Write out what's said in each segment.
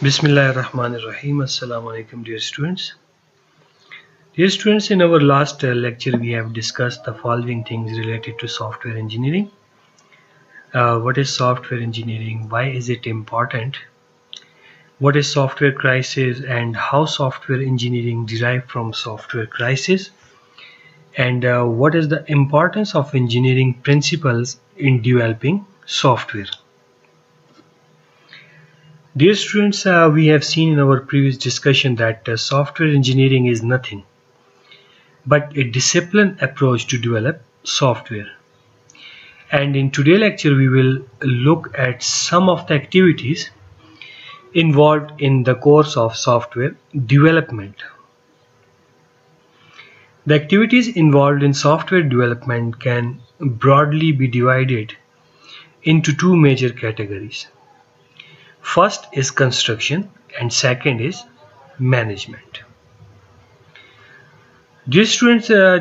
Bismillahirrahmanirrahim. Assalamu alaikum, dear students. Dear students, in our last lecture we have discussed the following things related to software engineering. What is software engineering? Why is it important? What is software crisis and how software engineering derived from software crisis? And what is the importance of engineering principles in developing software? Dear students, we have seen in our previous discussion that software engineering is nothing but a disciplined approach to develop software. And in today's lecture, we will look at some of the activities involved in the course of software development. The activities involved in software development can broadly be divided into two major categories. First is construction and second is management. Dear students,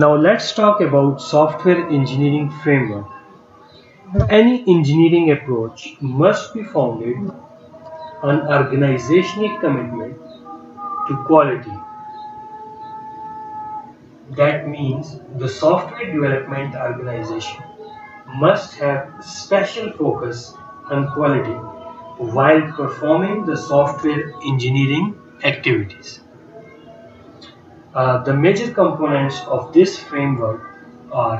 Now let's talk about software engineering framework. Any engineering approach must be founded on organizational commitment to quality. That means the software development organization must have special focus on quality while performing the software engineering activities. The major components of this framework are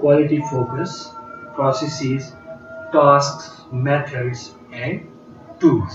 quality focus, processes, tasks, methods and tools.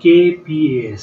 KPAS,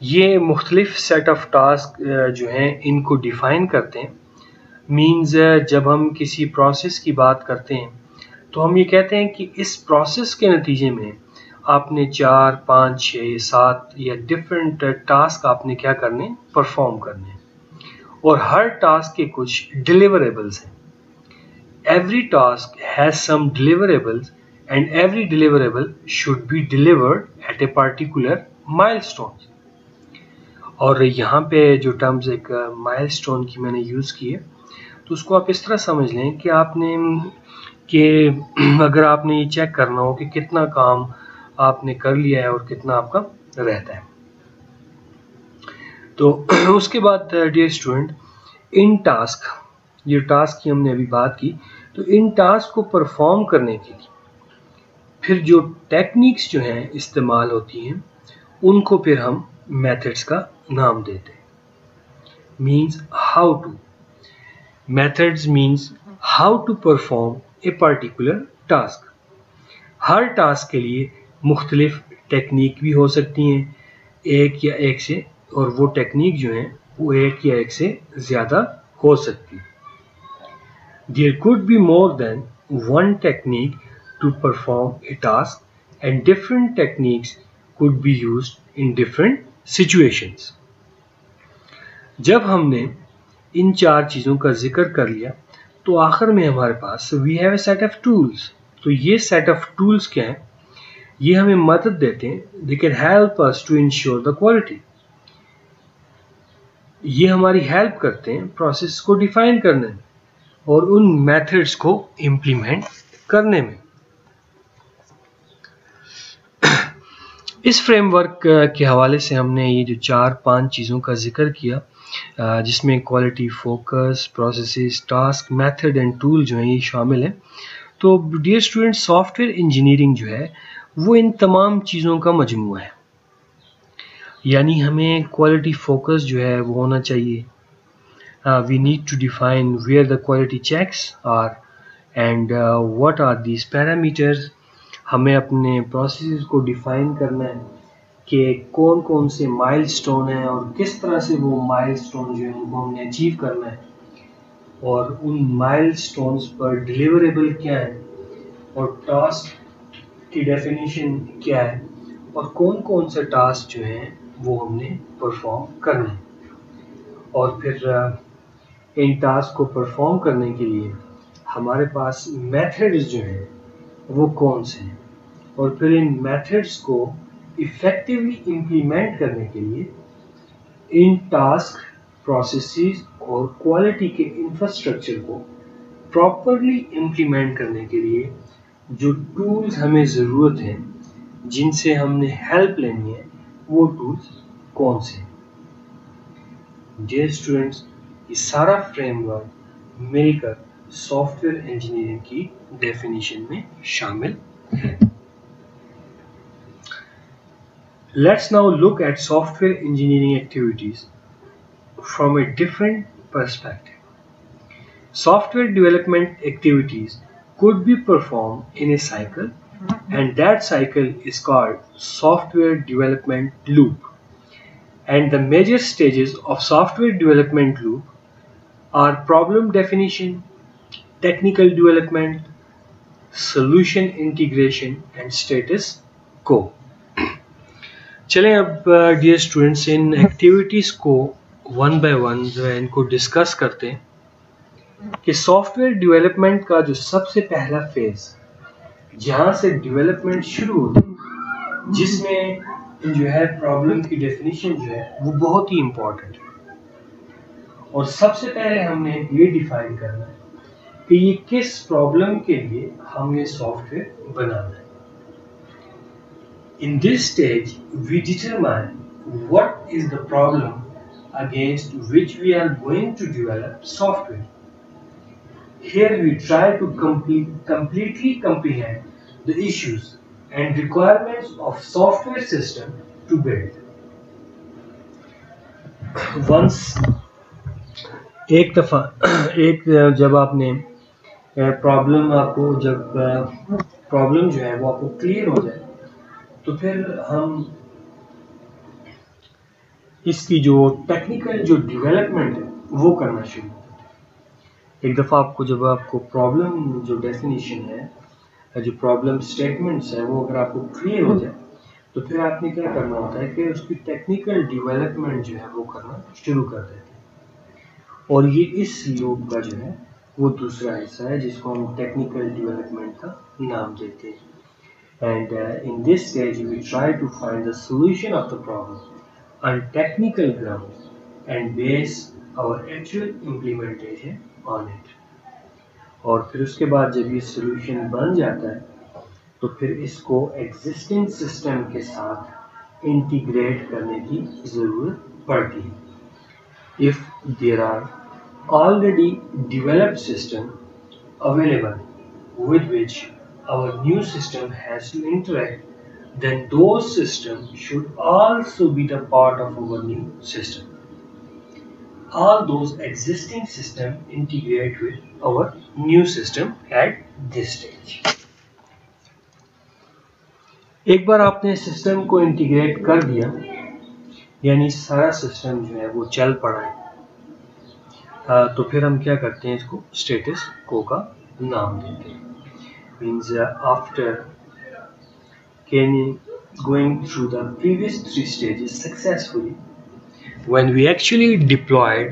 یہ مختلف set of task جو ہیں ان کو define کرتے ہیں. Means جب ہم کسی پروسیس کی بات کرتے ہیں تو ہم یہ کہتے ہیں کہ اس پروسیس کے نتیجے میں آپ نے 4 5 6 7 یا ڈفرینٹ ٹاسک آپ نے کیا کرنے پرفارم کرنے اور ہر ٹاسک کے کچھ ڈیلیوریبلز ہیں. Every task has some deliverables and every deliverable should be delivered at a particular milestone. اور یہاں پہ جو ٹرمز ایک مائل اسٹون کی میں نے یوز کی ہے تو اس کو آپ اس طرح سمجھ لیں کہ آپ نے کہ اگر آپ نے یہ چیک کرنا ہو کہ کتنا کام آپ نے کر لیا ہے اور کتنا آپ کا رہتا ہے. تو اس کے بعد ڈیئر اسٹوڈنٹ ان ٹاسک، یہ ٹاسک کی ہم نے ابھی بات کی، تو ان ٹاسک کو پرفارم کرنے کے لیے پھر جو ٹیکنیکس جو ہیں استعمال ہوتی ہیں ان کو پھر ہم میتھڈس کا نام دیتے ہیں. Means how to, methods means how to perform a particular task. ہر ٹاسک کے لیے مختلف ٹیکنیک بھی ہو سکتی ہیں، ایک یا ایک سے، اور وہ ٹیکنیک جو ہیں وہ ایک یا ایک سے زیادہ ہو سکتی. There could be more than one technique to perform a task and different techniques could be used in different situations. جب ہم نے ان 4 چیزوں کا ذکر کر لیا تو آخر میں ہمارے پاس we have a set of tools. تو یہ set of tools کیا ہیں؟ یہ ہمیں مدد دیتے ہیں. They can help us to ensure the quality. یہ ہماری ہیلپ کرتے ہیں پروسیس کو ڈیفائن کرنے میں اور ان میتھڈس کو امپلیمنٹ کرنے میں. اس فریم ورک کے حوالے سے ہم نے یہ جو 4-5 چیزوں کا ذکر کیا جس میں quality, focus, processes, task, method and tool جو ہیں یہ شامل ہیں. تو dear student software engineering جو ہے وہ ان تمام چیزوں کا مجموعہ ہے. یعنی ہمیں کوالٹی فوکس جو ہے وہ ہونا چاہیے. We need to define where the quality checks are and what are these parameters. ہمیں اپنے پروسیسز کو ڈیفائن کرنا ہے کہ کون کون سے مائل سٹون ہیں اور کس طرح سے وہ مائل سٹون جو ہیں ان کو ہم نے اچیو کرنا ہے، اور ان مائل سٹونز پر ڈیلیوریبل کیا ہے اور ٹاسک کی ڈیفینیشن کیا ہے اور کون کون سے ٹاسک جو ہیں وہ ہم نے پرفارم کرنا ہے. اور پھر ان ٹاسک کو پرفارم کرنے کے لیے ہمارے پاس میتھڈز جو ہیں وہ کون سے ہیں، اور پھر ان میتھڈز کو ایفیکٹولی امپلیمنٹ کرنے کے لیے ان ٹاسک، پروسیسز اور کوالٹی کے انفراسٹرکچر کو پراپرلی امپلیمنٹ کرنے کے لیے جو ٹولز ہمیں ضرورت ہیں، جن سے ہم نے ہیلپ لینی ہے، وہ ٹولز کون سے ہیں. ڈیئر اسٹوڈنٹس یہ سارا فریم ورک مل کر سافٹ ویئر انجینئرنگ کی ڈیفینیشن میں شامل ہے. Let's now look at software engineering activities from a different perspective. Software development activities could be performed in a cycle and that cycle is called software development loop. And the major stages of software development loop are problem definition, technical development, solution integration and status quo. چلیں اب dear students ان activities کو one by one جو ہے ان کو discuss کرتے ہیں کہ soft where development کا جو سب سے پہلا فیز جہاں سے ڈیولپمنٹ شروع ہوتی ہے، جس میں جو ہے پرابلم کی ڈیفینیشن جو ہے وہ بہت ہی امپورٹنٹ ہے. اور سب سے پہلے ہم نے یہ ڈیفائن کرنا ہے کہ یہ کس پرابلم کے لیے ہم یہ سافٹ ویئر بنانا ہے. In this stage we determine what is the problem against which we are going to develop software. Here we try to completely comprehend the issues and requirements of software system to build. Once ایک دفعہ جب آپ نے problem جو ہے وہ آپ کو کلیئر ہو جائے تو پھر ہم اس کی جو ٹیکنیکل جو ڈیولپمنٹ ہے وہ کرنا شروع کرتے ہیں۔ ایک دفعہ آپ کو جب آپ کو پرابلم جو ڈیفینیشن ہے، جو پرابلم سٹیٹمنٹس ہے، وہ اگر آپ کو کلیئر ہو جائے تو پھر آپ نے کیا کرنا ہوتا ہے کہ اس کی ٹیکنیکل ڈیولپمنٹ جو ہے وہ کرنا شروع کر دیتے ہیں، اور یہ اس لوپ کا جو ہے وہ دوسرا حصہ ہے جس کو ہم ٹیکنیکل ڈیولپمنٹ کا نام دیتے ہیں۔ And in this stage, we try to find the solution of the problem on technical grounds and base our actual implementation on it. اور پھر اس کے بعد جب یہ سولوشن بن جاتا ہے تو پھر اس کو ایگزسٹنگ سسٹم کے ساتھ انٹیگریٹ کرنے کی ضرورت پڑتی ہے۔ If there are already developed system available with which our new system has to interact, then those systems should also be the part of our new system. All those existing systems integrate with our new system at this stage. ایک بار آپ نے system کو integrate کر دیا، یعنی سارا system جو ہے وہ چل پڑا ہے، تو پھر ہم کیا کرتے ہیں، اس کو اسٹیٹس کو کا نام دیتے ہیں۔ Means after going through the previous 3 stages successfully, when we actually deployed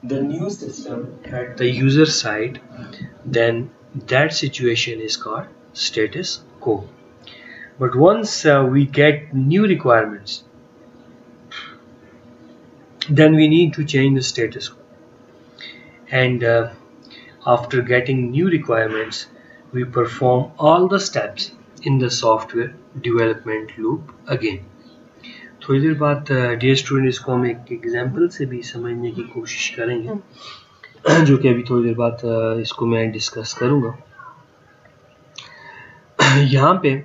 the new system at the user side, then that situation is called status quo. But once we get new requirements, then we need to change the status quo, and after getting new requirements, we perform all the steps in the software development loop again. تھوڑی دیر بعد dear student اس کو ہم ایک example سے بھی سمجھنے کی کوشش کریں گے، جو کہ ابھی تھوڑی دیر بعد اس کو میں ڈسکس کروں گا۔ یہاں پہ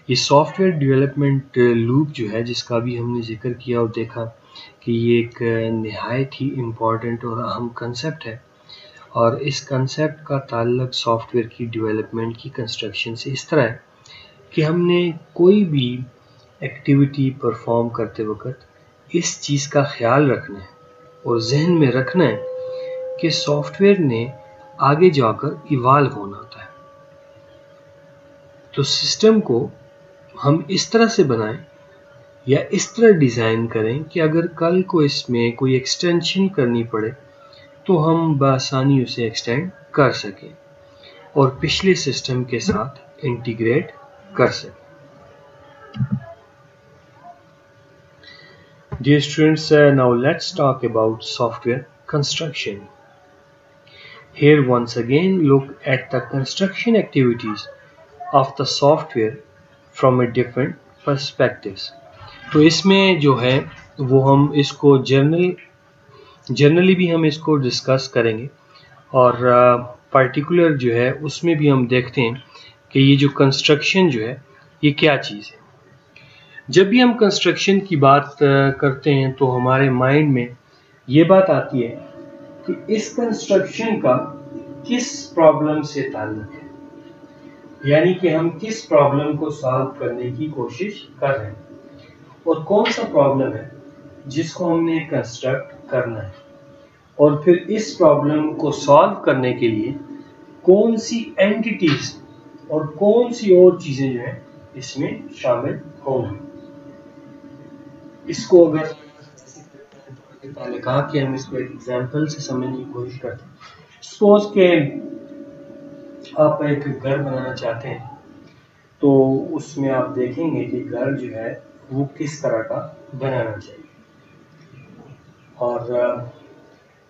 یہ سافٹ ویئر ڈیولپمنٹ لوپ جو ہے، جس کا بھی ہم نے ذکر کیا اور دیکھا کہ یہ ایک نہایت ہی امپورٹنٹ اور اہم کنسیپٹ ہے، اور اس کنسیپٹ کا تعلق سافٹ ویئر کی ڈیولپمنٹ کی کنسٹرکشن سے اس طرح ہے کہ ہم نے کوئی بھی ایکٹیویٹی پرفارم کرتے وقت اس چیز کا خیال رکھنا ہے اور ذہن میں رکھنا ہے کہ سافٹ ویئر نے آگے جا کر ایوالو ہونا ہوتا ہے، تو سسٹم کو ہم اس طرح سے بنائیں یا اس طرح ڈیزائن کریں کہ اگر کل کو اس میں کوئی ایکسٹینشن کرنی پڑے تو ہم بآسانی اسے ایکسٹینڈ کر سکیں اور پچھلے سسٹم کے ساتھ انٹیگریٹ کر سکیں۔ Dear students, now let's talk about software construction. Here once again look at the construction activities of the software from a different perspectives. تو اس میں جو ہے وہ ہم اس کو جنرلی بھی ہم اس کو ڈسکس کریں گے، اور پرٹیکولر جو ہے اس میں بھی ہم دیکھتے ہیں کہ یہ جو کنسٹرکشن جو ہے یہ کیا چیز ہے۔ جب بھی ہم کنسٹرکشن کی بات کرتے ہیں تو ہمارے مائنڈ میں یہ بات آتی ہے کہ اس کنسٹرکشن کا کس پرابلم سے تعلق ہے، یعنی کہ ہم کس پرابلم کو سالو کرنے کی کوشش کر رہے ہیں اور کون سا پرابلم ہے جس کو ہم نے کنسٹرکٹ کرنا ہے، اور پھر اس پرابلم کو سالو کرنے کے لیے کون سی اینٹیٹیز اور کون سی اور چیزیں جو ہیں اس میں شامل ہوں گی۔ اس کو اگر پہلے کہا کہ ہم اس کو ایک ایگزامپل سے سمجھنے کی کوشش کرتے ہیں۔ سپوز کہ آپ ایک گھر بنانا چاہتے ہیں تو اس میں آپ دیکھیں گے کہ گھر جو ہے وہ کس طرح کا بنانا چاہیے، اور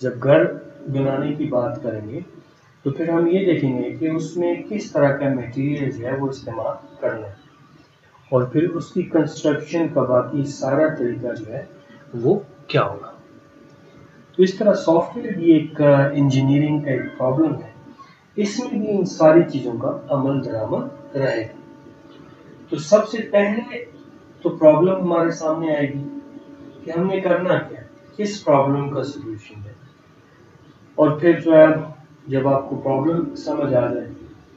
جب گھر بنانے کی بات کریں گے تو پھر ہم یہ دیکھیں گے کہ اس میں کس طرح کا میٹیریل جو ہے وہ استعمال کرنا ہے، اور پھر اس کی کنسٹرکشن کا باقی سارا طریقہ جو ہے وہ کیا ہوگا۔ تو اس طرح سافٹ ویئر بھی ایک انجینئرنگ کا ایک پرابلم ہے، اس میں بھی ان ساری چیزوں کا عمل درآمد رہے گا۔ تو سب سے پہلے تو پرابلم ہمارے سامنے آئے گی کہ ہم نے کرنا کیا، کس پرابلم کا سولوشن ہے، اور پھر جو ہے جب آپ کو پرابلم سمجھ آ جائے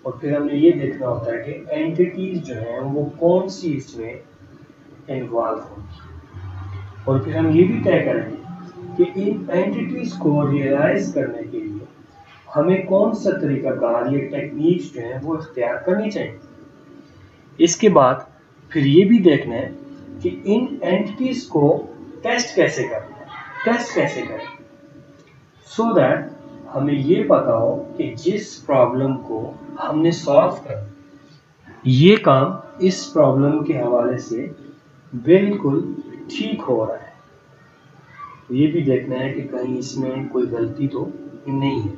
اور پھر ہم نے یہ دیکھنا ہوتا ہے کہ اینٹیٹیز جو ہیں وہ کون سی اس میں انوالو ہوں گی۔ اور پھر ہم یہ بھی طے کریں گے کہ ان اینٹیٹیز کو ریئلائز کرنے کے لیے ہمیں کون سا طریقہ کار یا ٹیکنیکس جو ہیں وہ اختیار کرنی چاہیے. اس کے بعد پھر یہ بھی دیکھنا ہے کہ ان اینٹیٹیز کو ٹیسٹ کیسے کریں سو دیٹ ہمیں یہ پتا ہو کہ جس پرابلم کو ہم نے سالو کرنا یہ کام اس پرابلم کے حوالے سے بالکل ٹھیک ہو رہا ہے. یہ بھی دیکھنا ہے کہ کہیں اس میں کوئی غلطی تو نہیں ہے,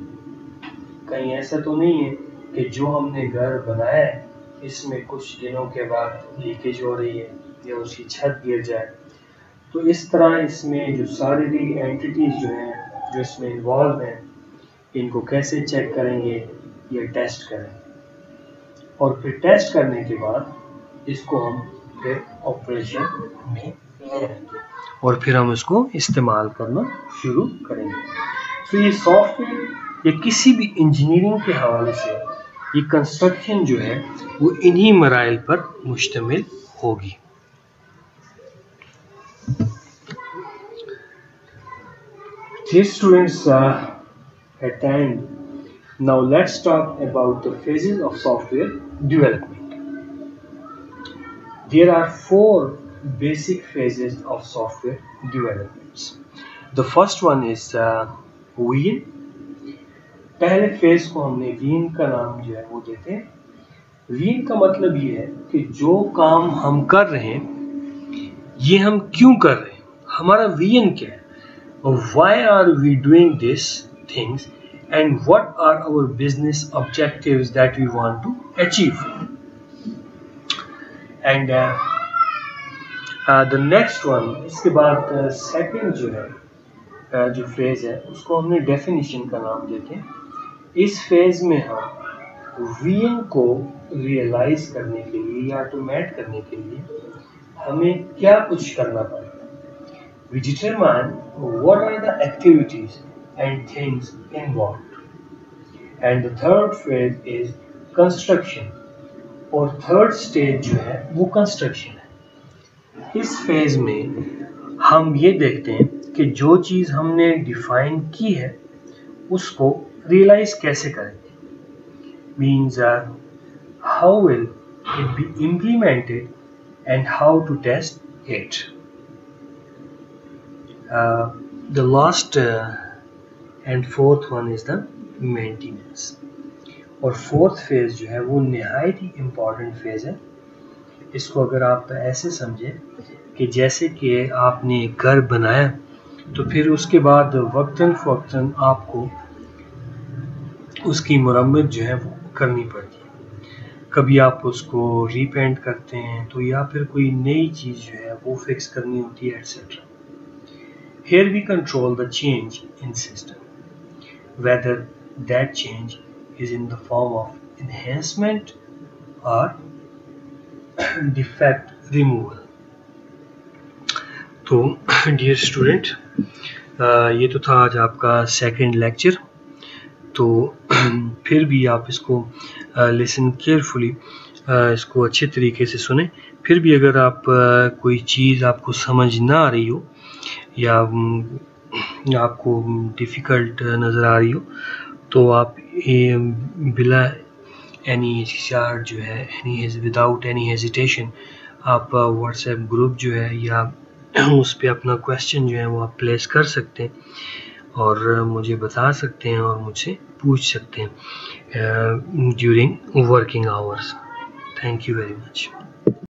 کہیں ایسا تو نہیں ہے کہ جو ہم نے گھر بنایا ہے اس میں کچھ دنوں کے بعد لیکیج ہو رہی ہے یا اس کی چھت گر جائے. تو اس طرح اس میں جو ساری اینٹیٹیز جو ہیں جو اس میں انوالو ہیں ان کو کیسے چیک کریں گے یا ٹیسٹ کریں گے, اور پھر ٹیسٹ کرنے کے بعد اس کو ہم پھر آپریشن میں لے لیں گے اور پھر ہم اس کو استعمال کرنا شروع کریں گے. تو یہ سافٹ ویئر یا کسی بھی انجینئرنگ کے حوالے سے یہ کنسٹرکشن جو ہے وہ انہی مراحل پر مشتمل ہوگی. Dear students, attend. Now let's talk about the phases of software development. There are 4 basic phases of software developments. The first one is wean. پہلے فیز کو ہم نے وین کا نام جو ہے وہ دیتے ہیں. وین کا مطلب یہ ہے کہ جو کام ہم کر رہے ہیں یہ ہم کیوں کر رہے ہیں, ہمارا وین کیا ہے, why are we doing these things and what are our business objectives that we want to achieve. And the next one, اس کے بعد سیکنڈ جو ہے جو فیز ہے اس کو ہم نے ڈیفینیشن کا نام دیتے ہیں. اس فیز میں ہم وین کو ریئلائز کرنے کے لیے یا آٹومیٹ کرنے کے لیے ہمیں کیا کچھ کرنا پڑے گا. We determine what are the activities and things involved. And the third phase is construction. اور third stage جو ہے وہ construction ہے. اس فیز میں ہم یہ دیکھتے ہیں کہ جو چیز ہم نے ڈیفائن کی ہے اس کو ریئلائز کیسے کریں گے. Means how will it be implemented and how to test it. The last and fourth one is the maintenance. اور fourth phase جو ہے وہ نہایت ہی امپورٹنٹ فیز ہے. اس کو اگر آپ ایسے سمجھیں کہ جیسے کہ آپ نے ایک گھر بنایا تو پھر اس کے بعد وقتاً فوقتاً آپ کو اس کی مرمت جو ہے وہ کرنی پڑتی ہے. کبھی آپ اس کو ری پینٹ کرتے ہیں تو یا پھر کوئی نئی چیز جو ہے وہ فکس کرنی ہوتی ہے et cetera. Here we control the change in system, whether that change is in the form of enhancement or defect removal. تو dear student, یہ تو تھا آج آپ کا سیکنڈ لیکچر. تو پھر بھی آپ اس کو listen carefully, اس کو اچھے طریقے سے سنیں. پھر بھی اگر آپ کوئی چیز آپ کو سمجھ نہ آ رہی ہو یا آپ کو ڈیفیکلٹ نظر آ رہی ہو تو آپ بلا اینی ہچکچاہٹ جو ہے وداؤٹ اینی ہیزیٹیشن آپ واٹس ایپ گروپ جو ہے یا اس پہ اپنا کویشچن جو ہے وہ آپ پلیس کر سکتے ہیں اور مجھے بتا سکتے ہیں اور مجھ سے پوچھ سکتے ہیں during working hours. Thank you very much.